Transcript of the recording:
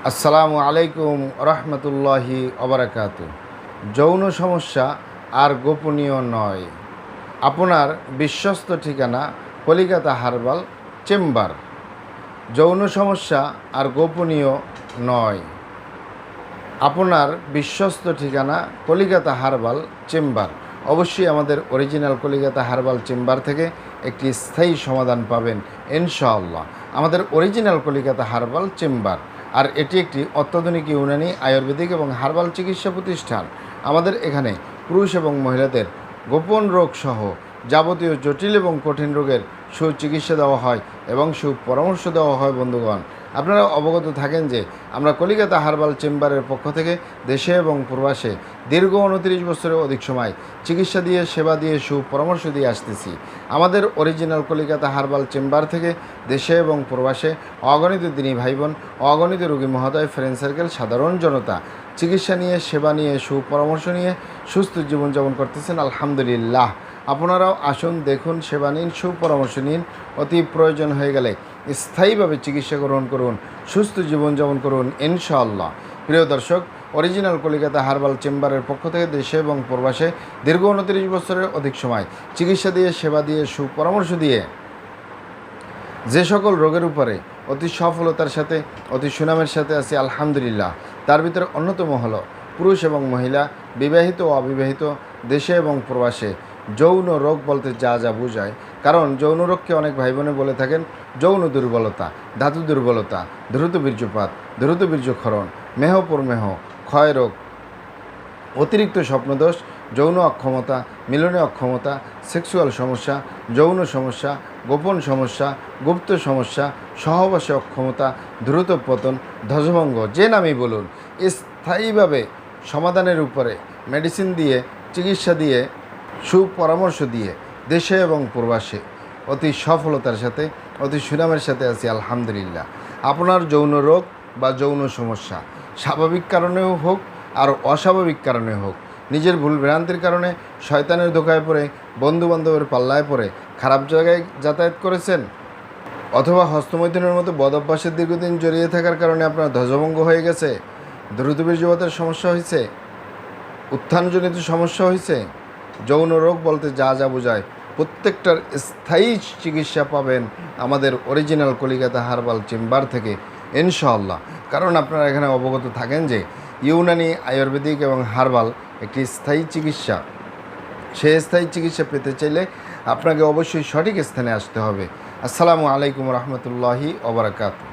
আসসালামু আলাইকুম রহমতুল্লাহি ওবারাকাতু। যৌন সমস্যা আর গোপনীয় নয়। আপনার বিশ্বস্ত ঠিকানা কলিকাতা হার্বাল চেম্বার। যৌন সমস্যা আর গোপনীয় নয়। আপনার বিশ্বস্ত ঠিকানা কলিকাতা হার্বাল চেম্বার। অবশ্যই আমাদের অরিজিনাল কলিকাতা হার্বাল চেম্বার থেকে একটি স্থায়ী সমাধান পাবেন ইনশাআল্লাহ। আমাদের অরিজিনাল কলিকাতা হার্বাল চেম্বার, আর এটি একটি অত্যাধুনিক ইউনানি আয়ুর্বেদিক এবং হার্বাল চিকিৎসা প্রতিষ্ঠান। আমাদের এখানে পুরুষ এবং মহিলাদের গোপন রোগ সহ যাবতীয় জটিল এবং কঠিন রোগের সুচিকিৎসা দেওয়া হয় এবং সুপরামর্শ দেওয়া হয়। বন্ধুগণ, আপনারা অবগত থাকেন যে আমরা কলিকাতা হার্বাল চেম্বারের পক্ষ থেকে দেশে এবং প্রবাসে দীর্ঘ 29 বছরের অধিক সময় চিকিৎসা দিয়ে, সেবা দিয়ে, সুপরামর্শ দিয়ে আসতেছি। আমাদের অরিজিনাল কলিকাতা হার্বাল চেম্বার থেকে দেশে এবং প্রবাসে অগণিত দিনী ভাই বোন, অগণিত রোগী মহোদয়, ফ্রেন্ড সার্কেল, সাধারণ জনতা চিকিৎসা নিয়ে, সেবা নিয়ে, সুপরামর্শ নিয়ে সুস্থ জীবনযাপন করতেছেন আলহামদুলিল্লাহ। আপনারাও আসুন, দেখুন, সেবা নিন, সুপরামর্শ নিন। অতি প্রয়োজন হয়ে গেলে স্থায়ীভাবে চিকিৎসা গ্রহণ করুন, সুস্থ জীবনযাপন করুন ইনশাআল্লাহ। প্রিয় দর্শক, অরিজিনাল কলিকাতা হার্বাল চেম্বারের পক্ষ থেকে দেশে এবং প্রবাসে দীর্ঘ 29 বছরের অধিক সময় চিকিৎসা দিয়ে, সেবা দিয়ে, সুপরামর্শ দিয়ে যে সকল রোগের উপরে অতি সফলতার সাথে, অতি সুনামের সাথে আছি আলহামদুলিল্লাহ, তার ভিতরে অন্যতম হলো পুরুষ এবং মহিলা, বিবাহিত ও অবিবাহিত, দেশে এবং প্রবাসে যৌন রোগ বলতে যা যা বোঝায়। কারণ যৌন রোগকে অনেক ভাই বোনে বলে থাকেন যৌন দুর্বলতা, ধাতু দুর্বলতা, দ্রুত বীর্যপাত, দ্রুত বীর্যক্ষরণ, মেহ, ক্ষয় রোগ, অতিরিক্ত স্বপ্নদোষ, যৌন অক্ষমতা, মিলনে অক্ষমতা, সেক্সুয়াল সমস্যা, যৌন সমস্যা, গোপন সমস্যা, গুপ্ত সমস্যা, সহবাসে অক্ষমতা, দ্রুত পতন, ধ্বজভঙ্গ, যে নামই বলুন, স্থায়ীভাবে সমাধানের উপরে মেডিসিন দিয়ে, চিকিৎসা দিয়ে, সুপরামর্শ দিয়ে দেশে এবং প্রবাসে অতি সফলতার সাথে, অতি সুনামের সাথে আছি আলহামদুলিল্লাহ। আপনার যৌন রোগ বা যৌন সমস্যা স্বাভাবিক কারণেও হোক আর অস্বাভাবিক কারণে হোক, নিজের ভুল ভ্রান্তির কারণে, শয়তানের ধোকায় পড়ে, বন্ধুবান্ধবের পাল্লায় পড়ে খারাপ জায়গায় যাতায়াত করেছেন, অথবা হস্তমৈথুনের মতো বদ অভ্যাসের দীর্ঘদিন জড়িয়ে থাকার কারণে আপনার ধ্বজভঙ্গ হয়ে গেছে, দ্রুত বীর্যপাতের সমস্যা হয়েছে, উত্থানজনিত সমস্যা হয়েছে, যৌন রোগ বলতে যা যা বোঝায় প্রত্যেকটার স্থায়ী চিকিৎসা পাবেন আমাদের অরিজিনাল কলিকাতা হার্বাল চেম্বার থেকে ইনশাআল্লাহ। কারণ আপনারা এখানে অবগত থাকেন যে ইউনানি আয়ুর্বেদিক এবং হার্বাল একটি স্থায়ী চিকিৎসা। সেই স্থায়ী চিকিৎসা পেতে চাইলে আপনাকে অবশ্যই সঠিক স্থানে আসতে হবে। আসসালামু আলাইকুম রহমতুল্লাহি ওবারাকাতুহু।